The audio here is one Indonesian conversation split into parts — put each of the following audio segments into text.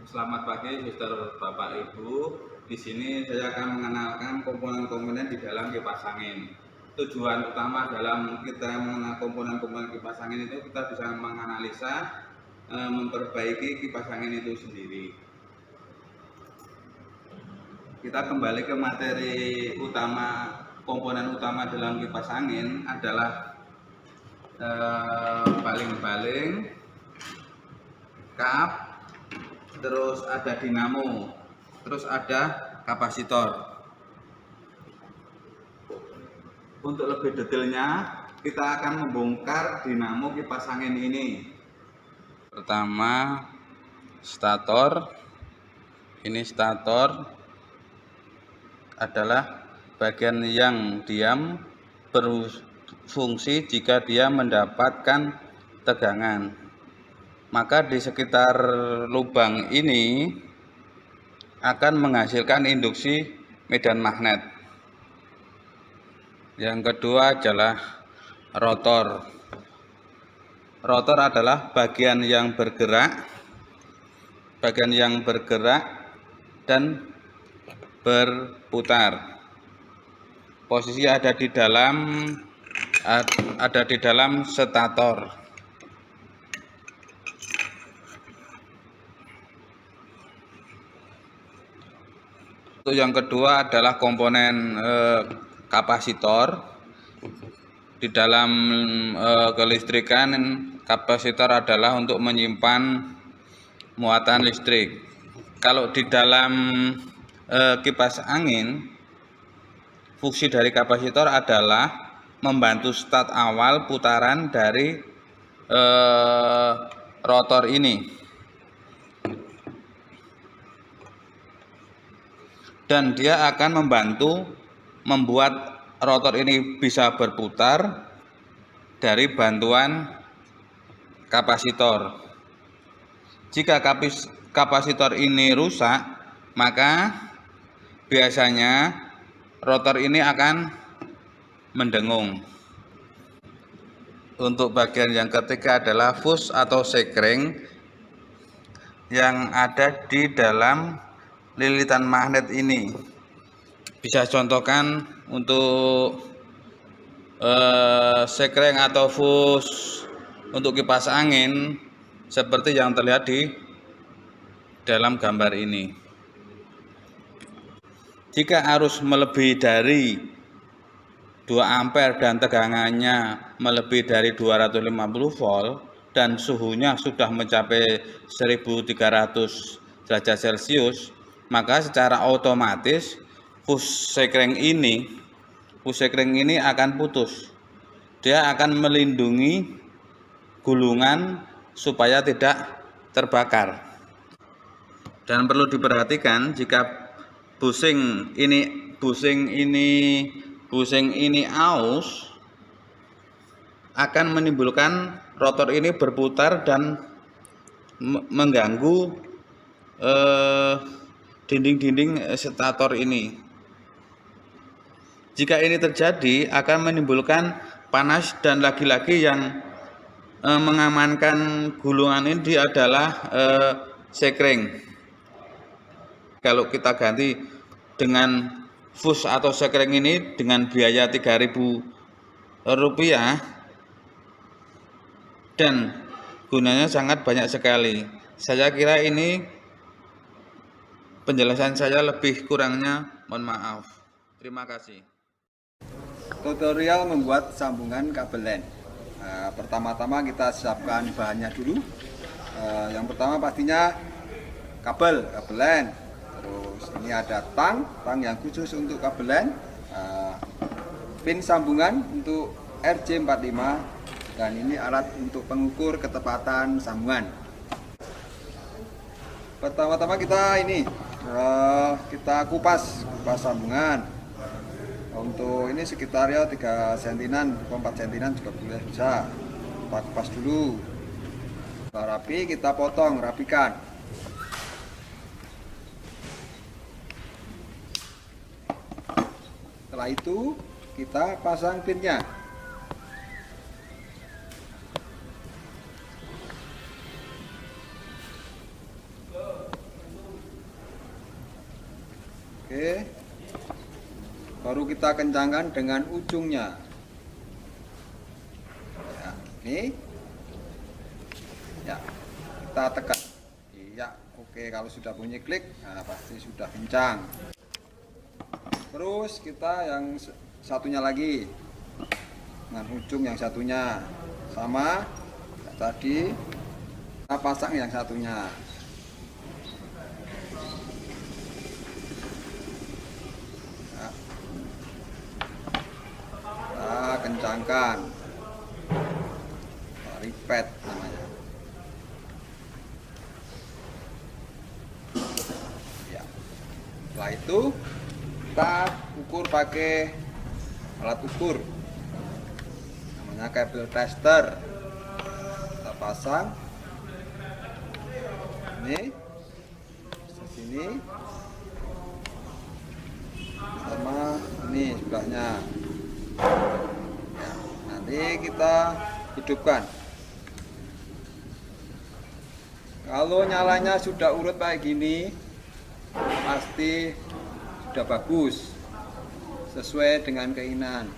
Selamat pagi, Suster, Bapak, Ibu. Di sini saya akan mengenalkan komponen-komponen di dalam kipas angin. Tujuan utama dalam kita mengenal komponen-komponen kipas angin itu kita bisa menganalisa, memperbaiki kipas angin itu sendiri. Kita kembali ke materi utama. Komponen utama dalam kipas angin adalah baling-baling, kap, terus ada dinamo, terus ada kapasitor. Untuk lebih detailnya, kita akan membongkar dinamo kipas angin ini. Pertama, stator. Ini stator adalah bagian yang diam, berfungsi jika dia mendapatkan tegangan. Maka di sekitar lubang ini akan menghasilkan induksi medan magnet. Yang kedua adalah rotor. Rotor adalah bagian yang bergerak dan berputar. Posisi ada di dalam stator. Untuk yang kedua adalah komponen kapasitor. Di dalam kelistrikan, kapasitor adalah untuk menyimpan muatan listrik. Kalau di dalam kipas angin, fungsi dari kapasitor adalah membantu start awal putaran dari rotor ini, dan dia akan membantu membuat rotor ini bisa berputar dari bantuan kapasitor. Jika kapasitor ini rusak, maka biasanya rotor ini akan mendengung. Untuk bagian yang ketiga adalah fuse atau sekring yang ada di dalam lilitan magnet ini. Bisa contohkan untuk sekring atau fuse untuk kipas angin seperti yang terlihat di dalam gambar ini. Jika arus melebihi dari 2 ampere dan tegangannya melebihi dari 250 volt dan suhunya sudah mencapai 1300 derajat Celcius, maka secara otomatis fuse sekring ini akan putus. Dia akan melindungi gulungan supaya tidak terbakar. Dan perlu diperhatikan, jika busing ini aus, akan menimbulkan rotor ini berputar dan mengganggu dinding-dinding stator ini. Jika ini terjadi, akan menimbulkan panas, dan lagi-lagi yang mengamankan gulungan ini adalah sekring. Kalau kita ganti dengan fuse atau sekring ini dengan biaya Rp3.000 dan gunanya sangat banyak sekali. Saya kira ini penjelasan saya, lebih kurangnya mohon maaf. Terima kasih. Tutorial membuat sambungan kabel LAN. Pertama-tama kita siapkan bahannya dulu. Yang pertama pastinya kabel LAN. Terus ini ada tang yang khusus untuk kabel LAN. Pin sambungan untuk RJ45, dan ini alat untuk pengukur ketepatan sambungan. Pertama-tama kita kupas sambungan. Untuk ini sekitar ya 3 sentinan atau 4 sentinan juga boleh, bisa. Kita kupas dulu. Setelah rapi, kita potong, rapikan. Setelah itu kita pasang pinnya. Oke. Baru kita kencangkan dengan ujungnya. Ya, ini. Ya, kita tekan. Iya, oke. Kalau sudah bunyi klik, nah pasti sudah kencang. Terus kita yang satunya lagi dengan ujung yang satunya sama tadi, kita pasang yang satunya. Kita kencangkan, repeat namanya. Ya. Setelah itu kita ukur pakai alat ukur, namanya kabel tester. Kita pasang ini di sini sama ini sebelahnya. Ya, nanti kita hidupkan. Kalau nyalanya sudah urut kayak gini, pasti sudah bagus, sesuai dengan keinginan,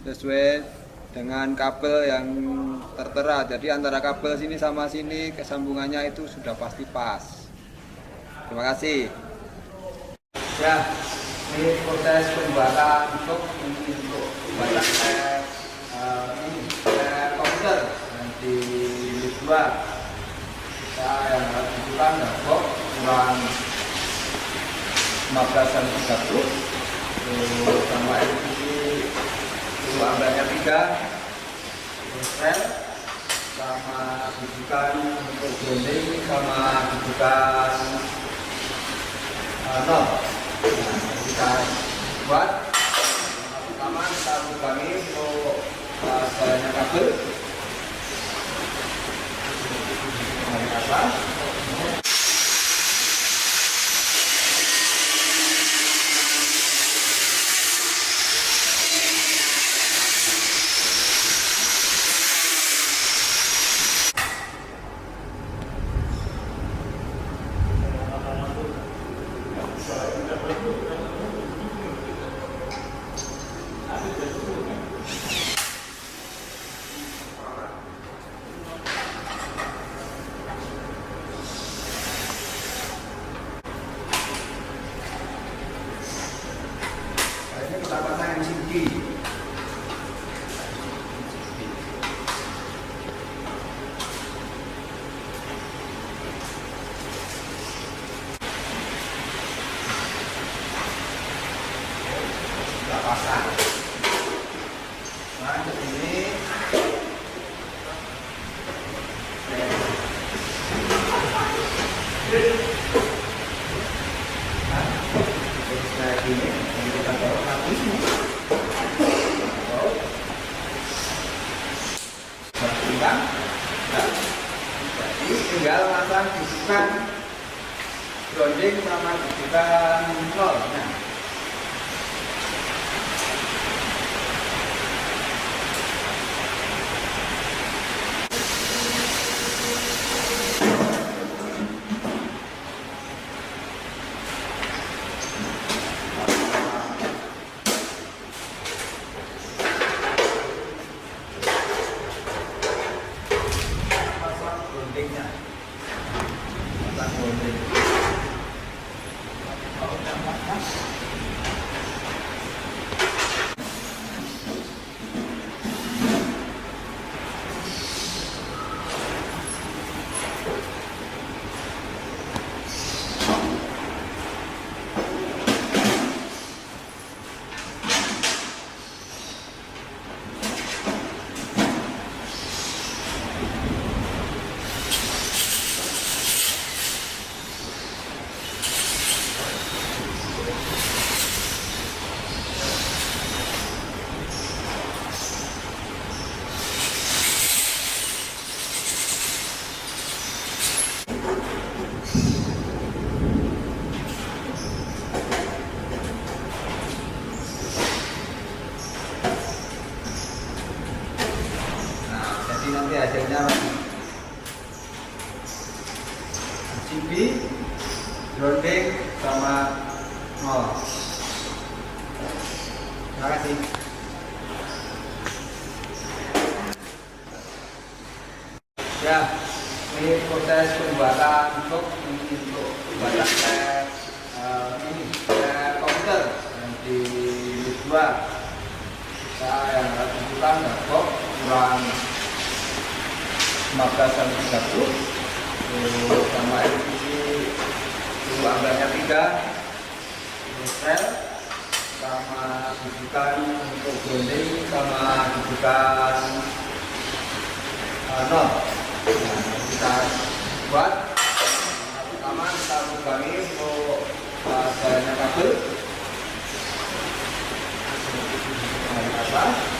sesuai dengan kabel yang tertera. Jadi antara kabel sini sama sini kesambungannya itu sudah pasti pas. Terima kasih. Ya, ini proses pembuatan untuk pembuatan komputer di unit 2. Kita yang harus dibutuhkan gembok ukuran 15 dan 30, sama LCD ambilnya 3, sel sama rujukan untuk grounding sama rujukan 0. Nah, kita buat pertama kita lubangi untuk jalannya kabel dari atas. Kita pasang MCB. Kita pasang. Nah, ke sini. Nah, ini kita taruh lagi. Jadi tinggal pasang rujukan grounding sama rujukan 0. Nah, pasang groundingnya, pasang grounding. Nanti hasilnya CB, grounding sama Oh, terima kasih. Ya, ini proses pembuatan untuk pembuatan komputer yang dibuat. Saya yang harus dibutuhkan box kurang 15-30, terus sama LCD itu anggarnya 3, sel sama rujukan untuk bonding sama rujukan nol. Nah, kita buat pertama kita lubangi untuk jalannya kabel dari atas.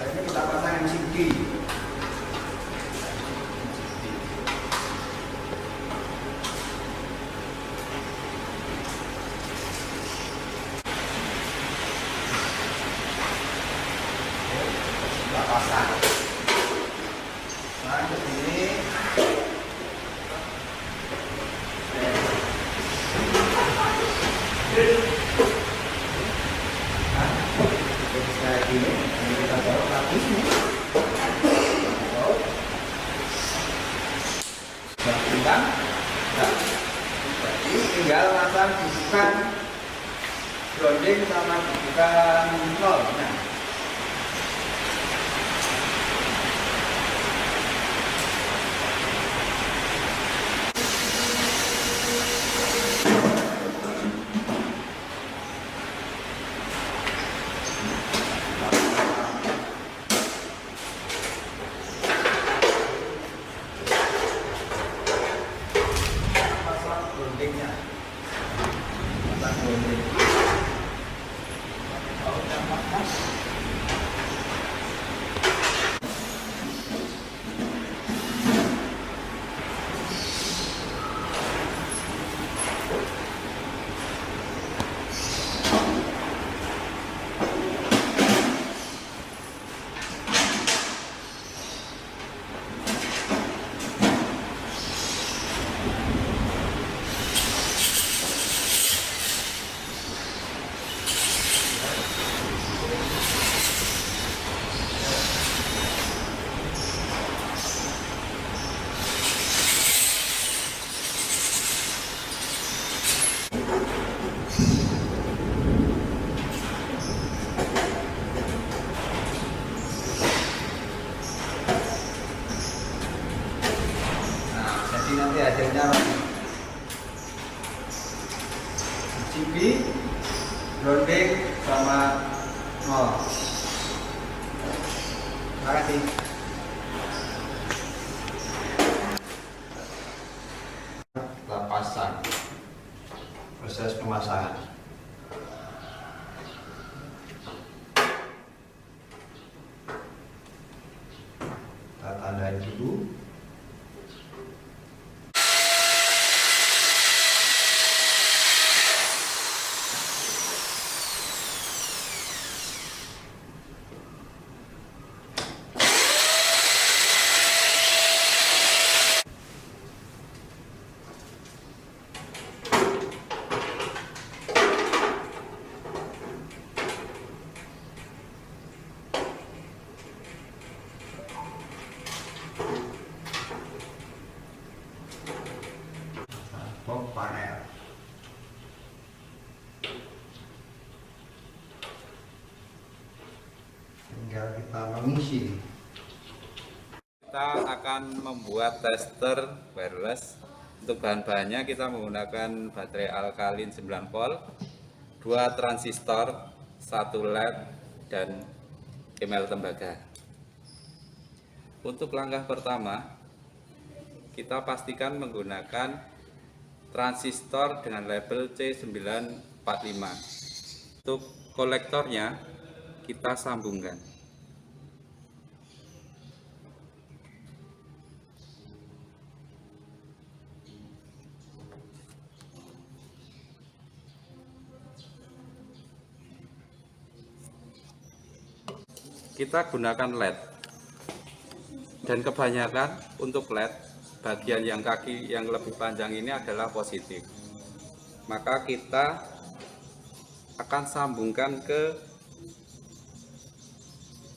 Ini kita pasang MCB. Kita pasang. Nah, ke sini. Kayak gini, ini kita taruh kaki ini. Bangkitkan, ya. Jadi tinggal pasang bukan grounding sama bukan nol. Nah. Pasang groundingnya, pasang grounding. Jadi nanti hasilnya CB, grounding sama nol. Terima kasih. Kita pasang proses pemasangan. Kita tandain dulu. Panel. Tinggal kita mengisi. Kita akan membuat tester wireless. Untuk bahan-bahannya kita menggunakan baterai alkalin 9 volt, 2 transistor, 1 LED, dan email tembaga. Untuk langkah pertama, kita pastikan menggunakan transistor dengan label C945. Untuk kolektornya kita sambungkan. Kita gunakan LED, dan kebanyakan untuk LED bagian yang kaki yang lebih panjang ini adalah positif, maka kita akan sambungkan ke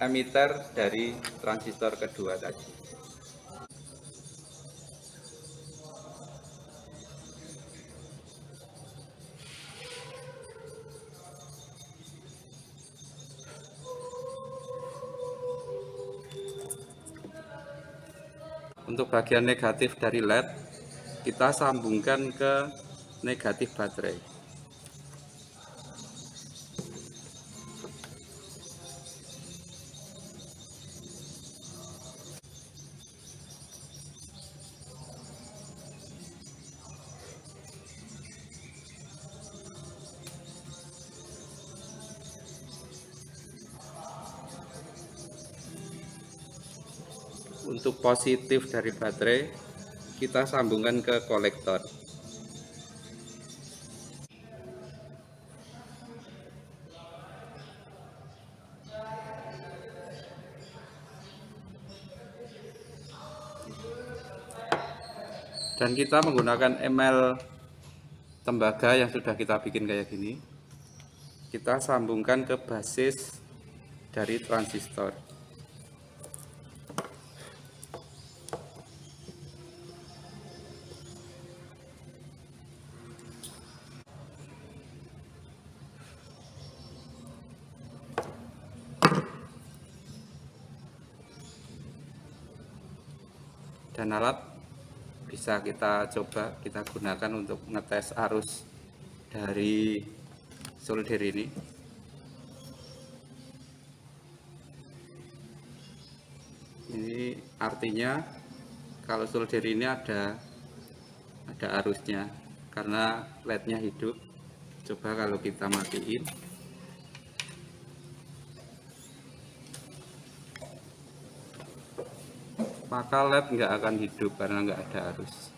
emitter dari transistor kedua tadi. Untuk bagian negatif dari LED, kita sambungkan ke negatif baterai. Untuk positif dari baterai, kita sambungkan ke kolektor. Dan kita menggunakan ML tembaga yang sudah kita bikin kayak gini. Kita sambungkan ke basis dari transistor. Dan alat bisa kita coba kita gunakan untuk ngetes arus dari solder ini. Ini artinya kalau solder ini ada arusnya karena LED-nya hidup. Coba kalau kita matiin, maka LED nggak akan hidup karena nggak ada arus.